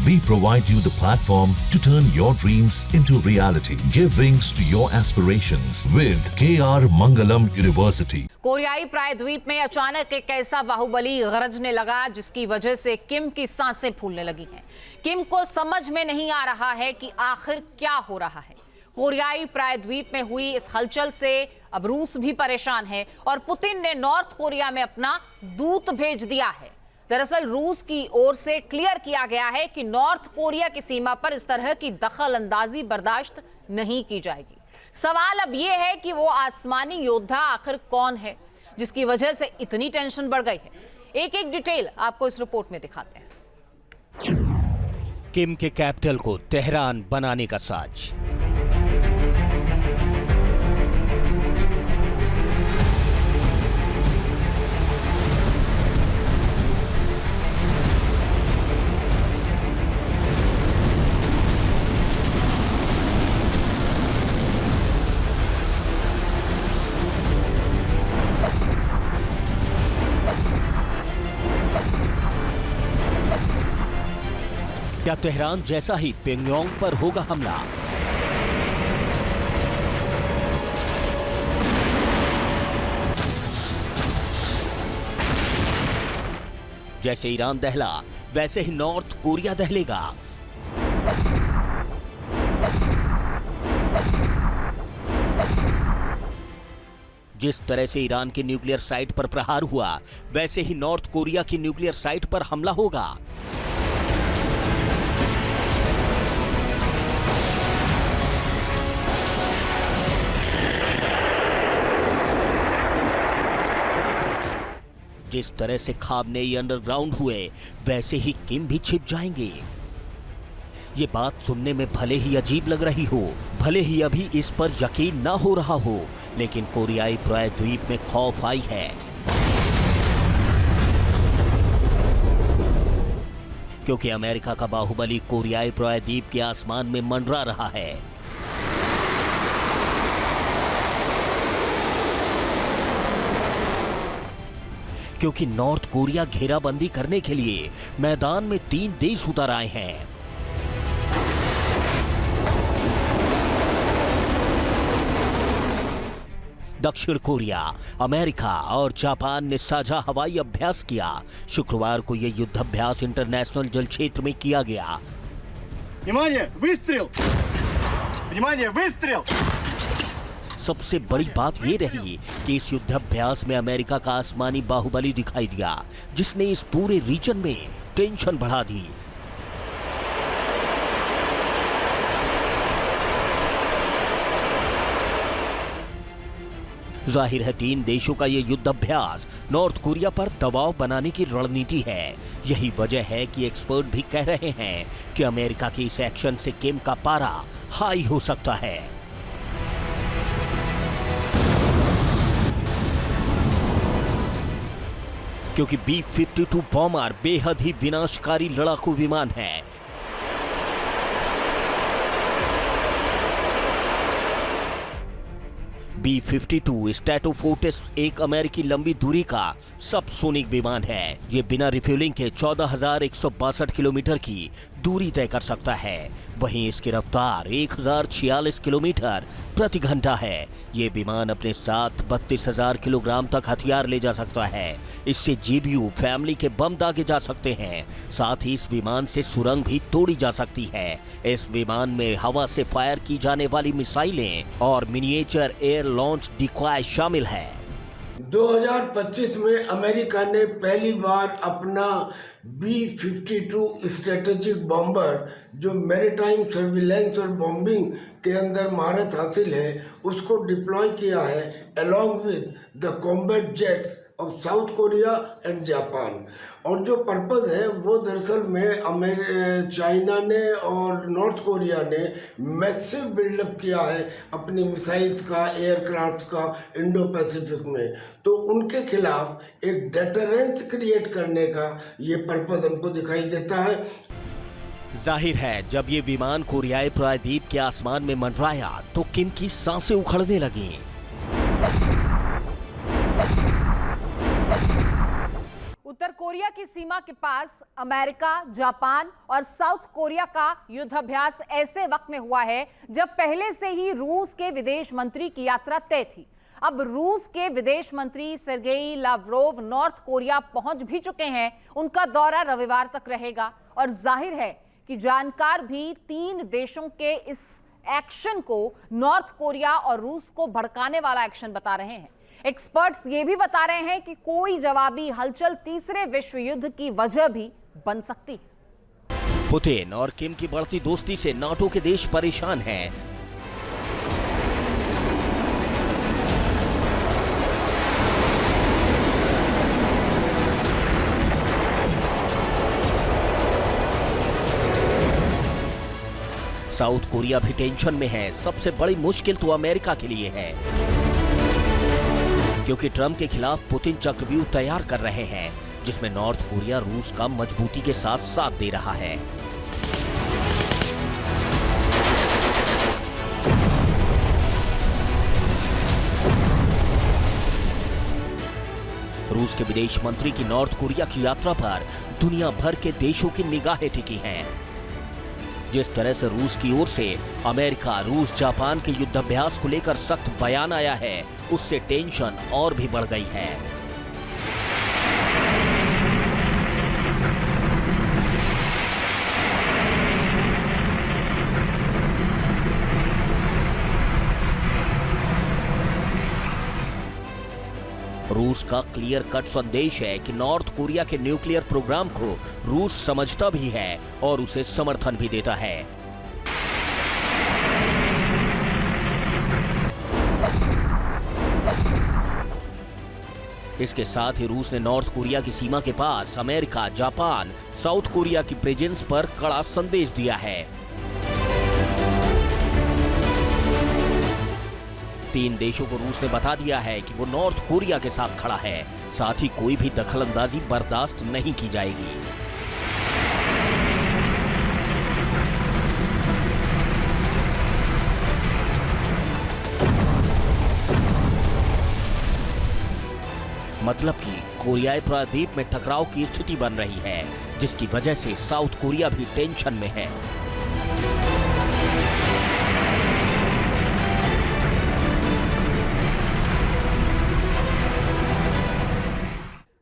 We provide you the platform to turn your dreams into reality. Give wings to your aspirations with KR Mangalam University. कोरियाई प्रायद्वीप में अचानक एक ऐसा बाहुबली गरजने लगा जिसकी वजह से किम की सांसें फूलने लगी हैं। किम को समझ में नहीं आ रहा है कि आखिर क्या हो रहा है। कोरियाई प्रायद्वीप में हुई इस हलचल से अब रूस भी परेशान है और पुतिन ने नॉर्थ कोरिया में अपना दूत भेज दिया है। दरअसल रूस की ओर से क्लियर किया गया है कि नॉर्थ कोरिया की सीमा पर इस तरह की दखल अंदाजी बर्दाश्त नहीं की जाएगी। सवाल अब यह है कि वो आसमानी योद्धा आखिर कौन है जिसकी वजह से इतनी टेंशन बढ़ गई है। एक एक डिटेल आपको इस रिपोर्ट में दिखाते हैं। किम के कैपिटल को तेहरान बनाने का साज। क्या तेहरान जैसा ही प्योंगयांग पर होगा हमला? जैसे ईरान दहला वैसे ही नॉर्थ कोरिया दहलेगा। जिस तरह से ईरान के न्यूक्लियर साइट पर प्रहार हुआ वैसे ही नॉर्थ कोरिया की न्यूक्लियर साइट पर हमला होगा। जिस तरह से खामनेई अंडरग्राउंड हुए वैसे ही किम भी छिप जाएंगे। ये बात सुनने में भले ही अजीब लग रही हो, भले ही अभी इस पर यकीन ना हो रहा हो, लेकिन कोरियाई प्रायद्वीप में खौफ आई है। क्योंकि अमेरिका का बाहुबली कोरियाई प्रायद्वीप के आसमान में मंडरा रहा है। क्योंकि नॉर्थ कोरिया घेराबंदी करने के लिए मैदान में 3 देश उतर आए हैं। दक्षिण कोरिया, अमेरिका और जापान ने साझा हवाई अभ्यास किया। शुक्रवार को यह युद्धाभ्यास इंटरनेशनल जल क्षेत्र में किया गया। Внимание! Выстрел! Внимание! Выстрел! सबसे बड़ी बात यह रही कि इस युद्धाभ्यास में अमेरिका का आसमानी बाहुबली दिखाई दिया, जिसने इस पूरे रीजन में टेंशन बढ़ा दी। जाहिर है 3 देशों का यह युद्धाभ्यास नॉर्थ कोरिया पर दबाव बनाने की रणनीति है। यही वजह है कि एक्सपर्ट भी कह रहे हैं कि अमेरिका के इस एक्शन से किम का पारा हाई हो सकता है। क्योंकि B-52 बॉमर बेहद ही विनाशकारी लड़ाकू विमान है। B-52 स्ट्रैटोफोर्टिस एक अमेरिकी लंबी दूरी का सबसोनिक विमान है। ये बिना रिफ्यूलिंग के 14,162 किलोमीटर की दूरी तय कर सकता है। वहीं इसकी रफ्तार 1046 किलोमीटर प्रति घंटा है। ये विमान अपने साथ 32,000 किलोग्राम तक हथियार ले जा सकता है। इससे GBU फैमिली के बम दागे जा सकते हैं। साथ ही इस विमान से सुरंग भी तोड़ी जा सकती है। इस विमान में हवा से फायर की जाने वाली मिसाइलें और मिनिएचर एयर लॉन्च डिकॉय शामिल है। 2025 में अमेरिका ने पहली बार अपना B-52 स्ट्रेटेजिक बॉम्बर जो मैरीटाइम सर्विलेंस और बॉम्बिंग के अंदर महारत हासिल है उसको डिप्लॉय किया है along with the combat jets of south Korea and Japan. और जो पर्पज़ है वो दरअसल में चाइना ने और नॉर्थ कोरिया ने मैसिव बिल्डअप किया है अपनी मिसाइल्स का, एयरक्राफ्ट का इंडो पैसिफिक में। तो उनके खिलाफ एक डेटरेंस क्रिएट करने का ये पर्पज़ हमको दिखाई देता है। जाहिर है जब ये विमान कोरियाई प्रायद्वीप के आसमान में मंडराया तो किम की सांसें उखड़ने लगीं। उत्तर कोरिया की सीमा के पास अमेरिका, जापान और साउथ कोरिया का युद्धाभ्यास ऐसे वक्त में हुआ है जब पहले से ही रूस के विदेश मंत्री की यात्रा तय थी। अब रूस के विदेश मंत्री सर्गेई लावरोव नॉर्थ कोरिया पहुंच भी चुके हैं। उनका दौरा रविवार तक रहेगा और जाहिर है कि जानकार भी तीन देशों के इस एक्शन को नॉर्थ कोरिया और रूस को भड़काने वाला एक्शन बता रहे हैं। एक्सपर्ट्स ये भी बता रहे हैं कि कोई जवाबी हलचल तीसरे विश्व युद्ध की वजह भी बन सकती है। पुतिन और किम की बढ़ती दोस्ती से नाटो के देश परेशान हैं। साउथ कोरिया भी टेंशन में है। सबसे बड़ी मुश्किल तो अमेरिका के लिए है, क्योंकि ट्रंप के खिलाफ पुतिन चक्रव्यूह तैयार कर रहे हैं, जिसमें नॉर्थ कोरिया रूस का मजबूती के साथ साथ दे रहा है। रूस के विदेश मंत्री की नॉर्थ कोरिया की यात्रा पर दुनिया भर के देशों की निगाहें टिकी हैं। जिस तरह से रूस की ओर से अमेरिका, रूस, जापान के युद्धाभ्यास को लेकर सख्त बयान आया है, उससे टेंशन और भी बढ़ गई है। रूस का क्लियर कट संदेश है कि नॉर्थ कोरिया के न्यूक्लियर प्रोग्राम को रूस समझता भी है और उसे समर्थन भी देता है। इसके साथ ही रूस ने नॉर्थ कोरिया की सीमा के पास अमेरिका, जापान, साउथ कोरिया की प्रेजेंस पर कड़ा संदेश दिया है। तीन देशों को रूस ने बता दिया है कि वो नॉर्थ कोरिया के साथ खड़ा है, साथ ही कोई भी दखलंदाजी बर्दाश्त नहीं की जाएगी। मतलब कि कोरियाई प्रायद्वीप में टकराव की स्थिति बन रही है, जिसकी वजह से साउथ कोरिया भी टेंशन में है।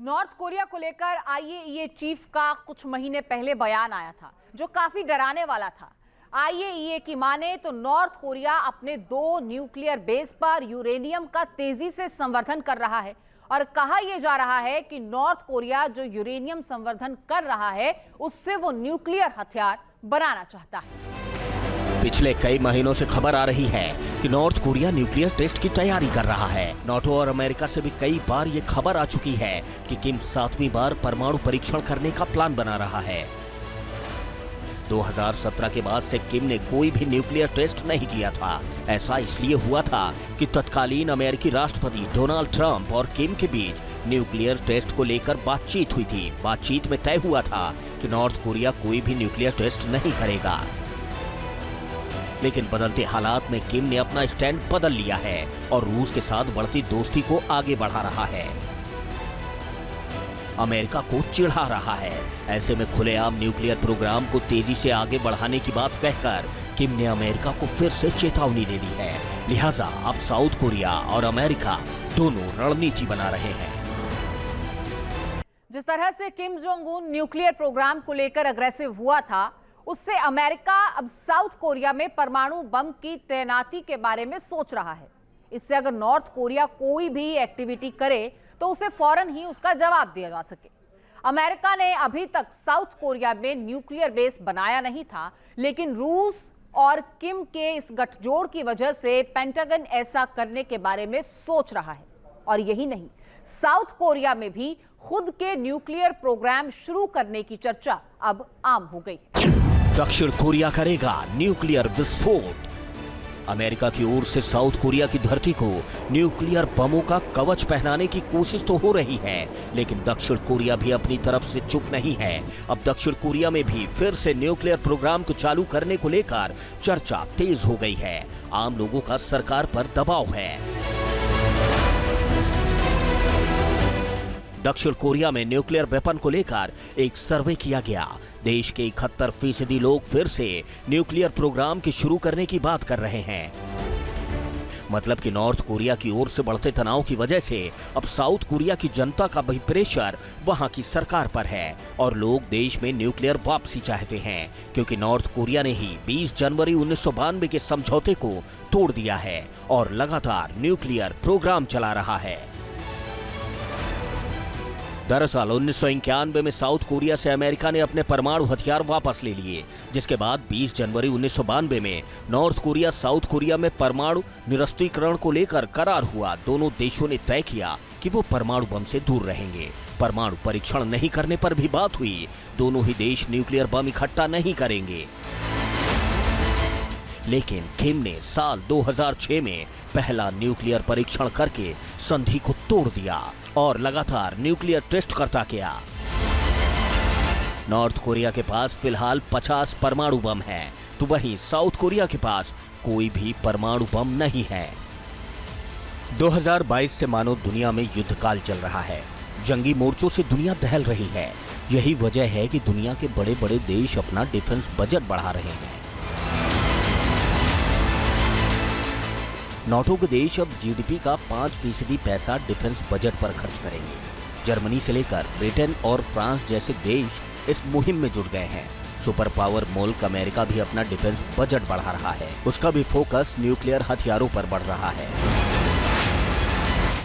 नॉर्थ कोरिया को लेकर आईएईए चीफ का कुछ महीने पहले बयान आया था, जो काफी डराने वाला था। आईएईए की माने तो नॉर्थ कोरिया अपने 2 न्यूक्लियर बेस पर यूरेनियम का तेजी से संवर्धन कर रहा है और कहा यह जा रहा है कि नॉर्थ कोरिया जो यूरेनियम संवर्धन कर रहा है, उससे वो न्यूक्लियर हथियार बनाना चाहता है। पिछले कई महीनों से खबर आ रही है कि नॉर्थ कोरिया न्यूक्लियर टेस्ट की तैयारी कर रहा है। नाटो और अमेरिका से भी कई बार ये खबर आ चुकी है कि किम 7वीं बार परमाणु परीक्षण करने का प्लान बना रहा है। 2017 के बाद से किम ने कोई भी न्यूक्लियर टेस्ट नहीं किया था। ऐसा इसलिए हुआ था कि तत्कालीन अमेरिकी राष्ट्रपति डोनाल्ड ट्रंप और किम के बीच न्यूक्लियर टेस्ट को लेकर बातचीत हुई थी। बातचीत में तय हुआ था कि नॉर्थ कोरिया कोई भी न्यूक्लियर टेस्ट नहीं करेगा। लेकिन बदलते हालात में किम ने अपना स्टैंड बदल लिया है और रूस के साथ बढ़ती दोस्ती को आगे बढ़ा रहा है, अमेरिका को चिढ़ा रहा है। ऐसे में खुलेआम न्यूक्लियर प्रोग्राम को तेजी से आगे बढ़ाने की बात कहकर किम ने अमेरिका को फिर से चेतावनी दे दी है। लिहाजा अब साउथ कोरिया और अमेरिका दोनों रणनीति बना रहे हैं। जिस तरह से Kim Jong Un nuclear program को लेकर अग्रेसिव हुआ था, उससे अमेरिका अब साउथ कोरिया में परमाणु बम की तैनाती के बारे में सोच रहा है। इससे अगर नॉर्थ कोरिया कोई भी एक्टिविटी करे तो उसे फौरन ही उसका जवाब दिया जा सके। अमेरिका ने अभी तक साउथ कोरिया में न्यूक्लियर बेस बनाया नहीं था, लेकिन रूस और किम के इस गठजोड़ की वजह से पेंटागन ऐसा करने के बारे में सोच रहा है। और यही नहीं, साउथ कोरिया में भी खुद के न्यूक्लियर प्रोग्राम शुरू करने की चर्चा अब आम हो गई। दक्षिण कोरिया करेगा न्यूक्लियर विस्फोट। अमेरिका की ओर से साउथ कोरिया की धरती को न्यूक्लियर बमों का कवच पहनाने की कोशिश तो हो रही है, लेकिन दक्षिण कोरिया भी अपनी तरफ से चुप नहीं है। अब दक्षिण कोरिया में भी फिर से न्यूक्लियर प्रोग्राम को चालू करने को लेकर चर्चा तेज हो गई है। आम लोगों का सरकार पर दबाव है। दक्षिण कोरिया में न्यूक्लियर वेपन को लेकर एक सर्वे किया गया। देश के 71% लोग फिर से न्यूक्लियर प्रोग्राम के शुरू करने की बात कर रहे हैं। मतलब कि नॉर्थ कोरिया की ओर से बढ़ते तनाव की वजह से अब साउथ कोरिया की जनता का भी प्रेशर वहां की सरकार पर है और लोग देश में न्यूक्लियर वापसी चाहते हैं, क्योंकि नॉर्थ कोरिया ने ही 20 जनवरी 1992 के समझौते को तोड़ दिया है और लगातार न्यूक्लियर प्रोग्राम चला रहा है। दरअसल 1991 में साउथ कोरिया से अमेरिका ने अपने परमाणु हथियार वापस ले लिए, जिसके बाद 20 जनवरी 1992 में नॉर्थ कोरिया साउथ कोरिया में परमाणु निरस्त्रीकरण को लेकर करार हुआ। दोनों देशों ने तय किया कि वो परमाणु बम से दूर रहेंगे। परमाणु परीक्षण नहीं करने पर भी बात हुई। दोनों ही देश न्यूक्लियर बम इकट्ठा नहीं करेंगे। लेकिन किम ने साल 2006 में पहला न्यूक्लियर परीक्षण करके संधि को तोड़ दिया और लगातार न्यूक्लियर टेस्ट करता गया। नॉर्थ कोरिया के पास फिलहाल 50 परमाणु बम है, तो वहीं साउथ कोरिया के पास कोई भी परमाणु बम नहीं है। 2022 से मानो दुनिया में युद्ध काल चल रहा है। जंगी मोर्चों से दुनिया दहल रही है। यही वजह है कि दुनिया के बड़े बड़े देश अपना डिफेंस बजट बढ़ा रहे हैं। नाटो के देश अब जीडीपी का 5% पैसा डिफेंस बजट पर खर्च करेंगे। जर्मनी से लेकर ब्रिटेन और फ्रांस जैसे देश इस मुहिम में जुट गए हैं। सुपर पावर मुल्क अमेरिका भी अपना डिफेंस बजट बढ़ा रहा है। उसका भी फोकस न्यूक्लियर हथियारों पर बढ़ रहा है।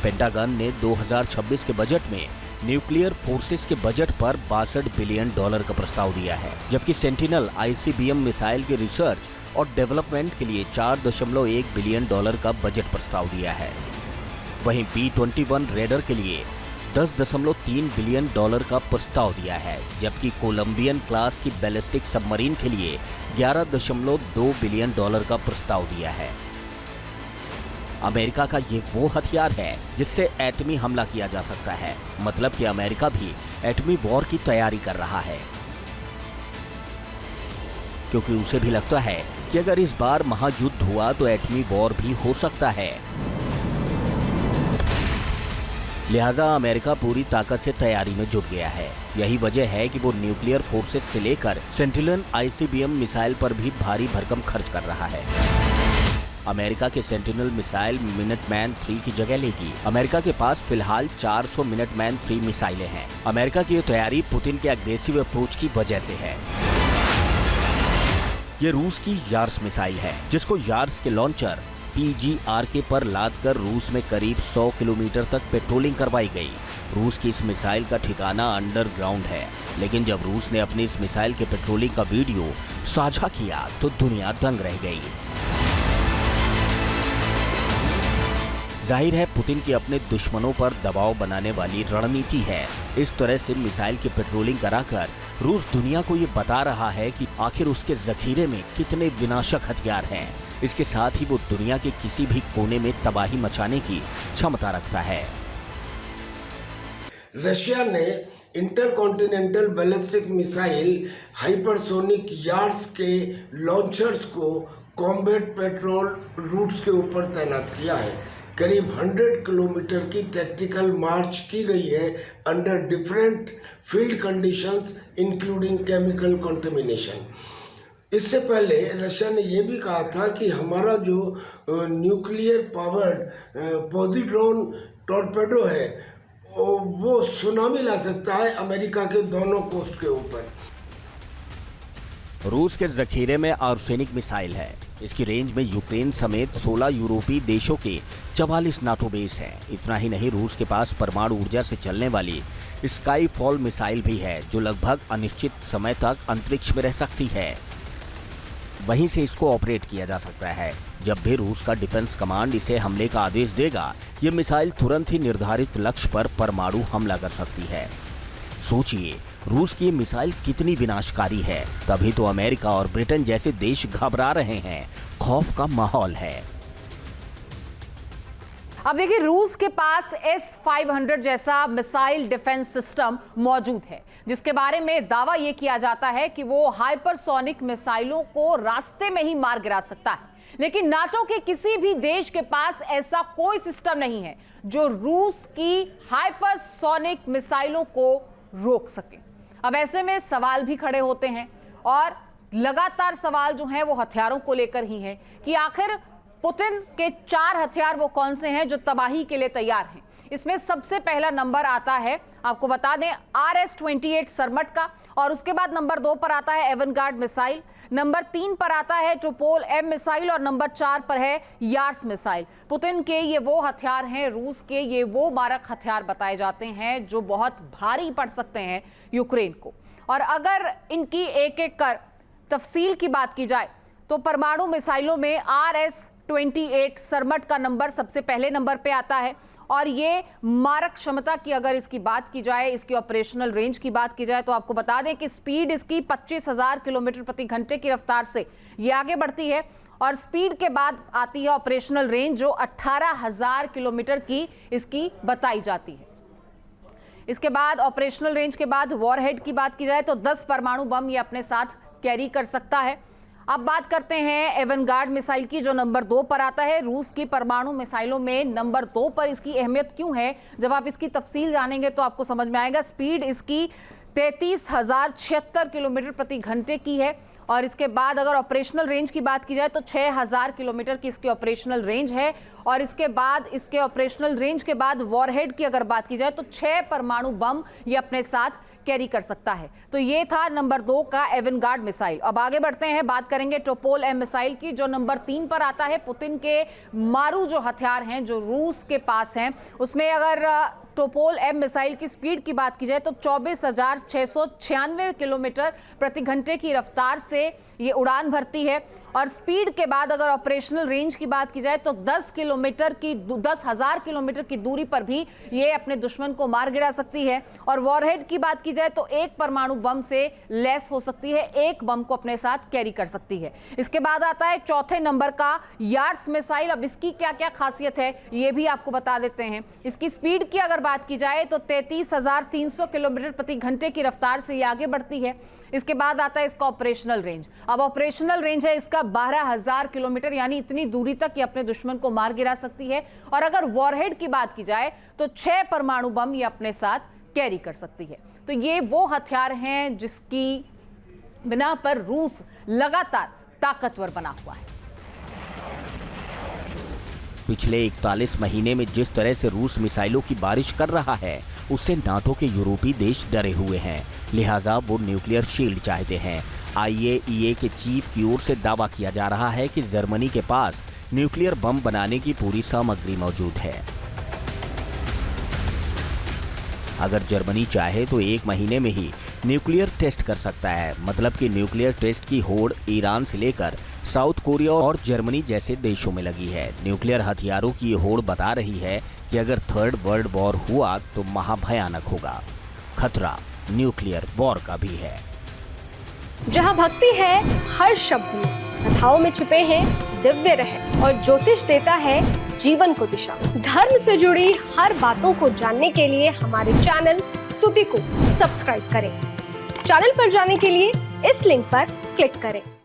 पेंटागन ने 2026 के बजट में न्यूक्लियर फोर्सेस के बजट पर $62 बिलियन का प्रस्ताव दिया है, जबकि सेंटिनल ICBM मिसाइल के रिसर्च और डेवलपमेंट के लिए $4.1 बिलियन का बजट प्रस्ताव दिया है। वहीं B-21 रेडर के लिए $10.3 बिलियन का प्रस्ताव दिया है, जबकि कोलंबियन क्लास की बैलिस्टिक सबमरीन के लिए $11.2 बिलियन का प्रस्ताव दिया है। अमेरिका का ये वो हथियार है जिससे एटमी हमला किया जा सकता है। मतलब कि अमेरिका भी एटमी वॉर की तैयारी कर रहा है, क्योंकि उसे भी लगता है कि अगर इस बार महायुद्ध हुआ तो एटमी वॉर भी हो सकता है। लिहाजा अमेरिका पूरी ताकत से तैयारी में जुट गया है। यही वजह है कि वो न्यूक्लियर फोर्सेस से लेकर सेंटिनल ICBM मिसाइल पर भी भारी भरकम खर्च कर रहा है। अमेरिका के सेंटिनल मिसाइल मिनटमैन 3 की जगह लेगी। अमेरिका के पास फिलहाल 400 मिनटमैन 3 मिसाइलें हैं। अमेरिका की ये तैयारी पुतिन के अग्रेसिव अप्रोच की वजह से है। ये रूस की यार्स मिसाइल है, जिसको यार्स के लॉन्चर PGRK पर लादकर रूस में करीब 100 किलोमीटर तक पेट्रोलिंग करवाई गई। रूस की इस मिसाइल का ठिकाना अंडरग्राउंड है, लेकिन जब रूस ने अपनी इस मिसाइल के पेट्रोलिंग का वीडियो साझा किया तो दुनिया दंग रह गई। जाहिर है पुतिन की अपने दुश्मनों पर दबाव बनाने वाली रणनीति है। इस तरह से मिसाइल की पेट्रोलिंग कराकर रूस दुनिया को ये बता रहा है कि आखिर उसके जखीरे में कितने विनाशक हथियार हैं। इसके साथ ही वो दुनिया के किसी भी कोने में तबाही मचाने की क्षमता रखता है। रशिया ने intercontinental ballistic missile hypersonic yards के लॉन्चर्स को कॉम्बैट पेट्रोल रूट्स के ऊपर तैनात किया है। करीब 100 किलोमीटर की टैक्टिकल मार्च की गई है under different field conditions including chemical contamination. इससे पहले रशिया ने यह भी कहा था कि हमारा जो न्यूक्लियर पावर्ड पॉजिट्रॉन टॉर्पेडो है वो सुनामी ला सकता है अमेरिका के दोनों कोस्ट के ऊपर। रूस के जखीरे में आर्सेनिक मिसाइल है। इसकी रेंज में यूक्रेन समेत 16 यूरोपीय देशों के 44 नाटो बेस हैं। इतना ही नहीं, रूस के पास परमाणु ऊर्जा से चलने वाली स्काई फॉल मिसाइल भी है, जो लगभग अनिश्चित समय तक अंतरिक्ष में रह सकती है। वहीं से इसको ऑपरेट किया जा सकता है। जब भी रूस का डिफेंस कमांड इसे हमले का आदेश देगा, ये मिसाइल तुरंत ही निर्धारित लक्ष्य पर परमाणु हमला कर सकती है। सोचिए, रूस की मिसाइल कितनी विनाशकारी है। तभी तो अमेरिका और ब्रिटेन जैसे देश घबरा रहे हैं। खौफ का माहौल है। अब देखिए, रूस के पास S-500 जैसा मिसाइल डिफेंस सिस्टम मौजूद है। जिसके बारे में दावा यह किया जाता है कि वो हाइपरसोनिक मिसाइलों को रास्ते में ही मार गिरा सकता है। लेकिन नाटो के किसी भी देश के पास ऐसा कोई सिस्टम नहीं है जो रूस की हाइपरसोनिक मिसाइलों को रोक सके। अब ऐसे में सवाल भी खड़े होते हैं और लगातार सवाल जो हैं वो हथियारों को लेकर ही हैं कि आखिर पुतिन के 4 हथियार वो कौन से हैं जो तबाही के लिए तैयार हैं। इसमें सबसे पहला नंबर आता है, आपको बता दें, RS-28 सरमट का, और उसके बाद नंबर 2 पर आता है एवनगार्ड मिसाइल, नंबर 3 पर आता है टोपोल M मिसाइल और नंबर 4 पर है यार्स मिसाइल। पुतिन के ये वो हथियार हैं, रूस के ये वो मारक हथियार बताए जाते हैं जो बहुत भारी पड़ सकते हैं यूक्रेन को। और अगर इनकी एक एक कर तफसील की बात की जाए तो परमाणु मिसाइलों में RS-28 सरमट का नंबर सबसे पहले नंबर पे आता है और ये मारक क्षमता की अगर इसकी बात की जाए, इसकी ऑपरेशनल रेंज की बात की जाए तो आपको बता दें कि स्पीड इसकी 25,000 किलोमीटर प्रति घंटे की रफ्तार से ये आगे बढ़ती है और स्पीड के बाद आती है ऑपरेशनल रेंज जो 18,000 किलोमीटर की इसकी बताई जाती है। इसके बाद ऑपरेशनल रेंज के बाद वॉरहेड की बात की जाए तो 10 परमाणु बम ये अपने साथ कैरी कर सकता है। अब बात करते हैं एवनगार्ड मिसाइल की जो नंबर 2 पर आता है। रूस की परमाणु मिसाइलों में नंबर 2 पर इसकी अहमियत क्यों है, जब आप इसकी तफसील जानेंगे तो आपको समझ में आएगा। स्पीड इसकी 33,076 किलोमीटर प्रति घंटे की है और इसके बाद अगर ऑपरेशनल रेंज की बात की जाए तो 6,000 किलोमीटर की इसकी ऑपरेशनल रेंज है और इसके बाद इसके ऑपरेशनल रेंज के बाद वॉरहेड की अगर बात की जाए तो 6 परमाणु बम ये अपने साथ कैरी कर सकता है। तो ये था नंबर 2 का एवनगार्ड मिसाइल। अब आगे बढ़ते हैं, बात करेंगे टोपोल M मिसाइल की जो नंबर 3 पर आता है। पुतिन के मारू जो हथियार हैं जो रूस के पास हैं उसमें अगर टोपोल M मिसाइल की स्पीड की बात की जाए तो 24,696 किलोमीटर प्रति घंटे की रफ्तार से ये उड़ान भरती है और स्पीड के बाद अगर ऑपरेशनल रेंज की बात की जाए तो 10,000 किलोमीटर की दूरी पर भी ये अपने दुश्मन को मार गिरा सकती है और वॉरहेड की बात की जाए तो 1 परमाणु बम से लैस हो सकती है, 1 बम को अपने साथ कैरी कर सकती है। इसके बाद आता है चौथे नंबर का यार्स मिसाइल। अब इसकी क्या क्या खासियत है ये भी आपको बता देते हैं। इसकी स्पीड की अगर बात की जाए तो 33,300 किलोमीटर प्रति घंटे की रफ्तार से ये आगे बढ़ती है। इसके बाद आता है इसका ऑपरेशनल रेंज। अब ऑपरेशनल रेंज है इसका 12,000 किलोमीटर, यानी इतनी दूरी तक ये अपने दुश्मन को मार गिरा सकती है और अगर वॉरहेड की बात की जाए तो 6 परमाणु बम ये अपने साथ कैरी कर सकती है। तो ये वो हथियार हैं जिसकी बिना पर रूस लगातार ताकतवर बना हुआ है। पिछले 41 महीने में जिस तरह से रूस मिसाइलों की बारिश कर रहा है उससे नाटो के यूरोपीय देश डरे हुए हैं, लिहाजा वो न्यूक्लियर शील्ड चाहते हैं। IAEA के चीफ की ओर से दावा किया जा रहा है कि जर्मनी के पास न्यूक्लियर बम बनाने की पूरी सामग्री मौजूद है। अगर जर्मनी चाहे तो 1 महीने में ही न्यूक्लियर टेस्ट कर सकता है। मतलब कि न्यूक्लियर टेस्ट की होड़ ईरान से लेकर साउथ कोरिया और जर्मनी जैसे देशों में लगी है। न्यूक्लियर हथियारों की ये होड़ बता रही है कि अगर थर्ड वर्ल्ड वॉर हुआ तो महाभयानक होगा। खतरा न्यूक्लियर वॉर का भी है। जहाँ भक्ति है हर शब्द में, कथाओं में छुपे हैं दिव्य रहस्य और ज्योतिष देता है जीवन को दिशा। धर्म से जुड़ी हर बातों को जानने के लिए हमारे चैनल स्तुति को सब्सक्राइब करें। चैनल पर जाने के लिए इस लिंक पर क्लिक करें।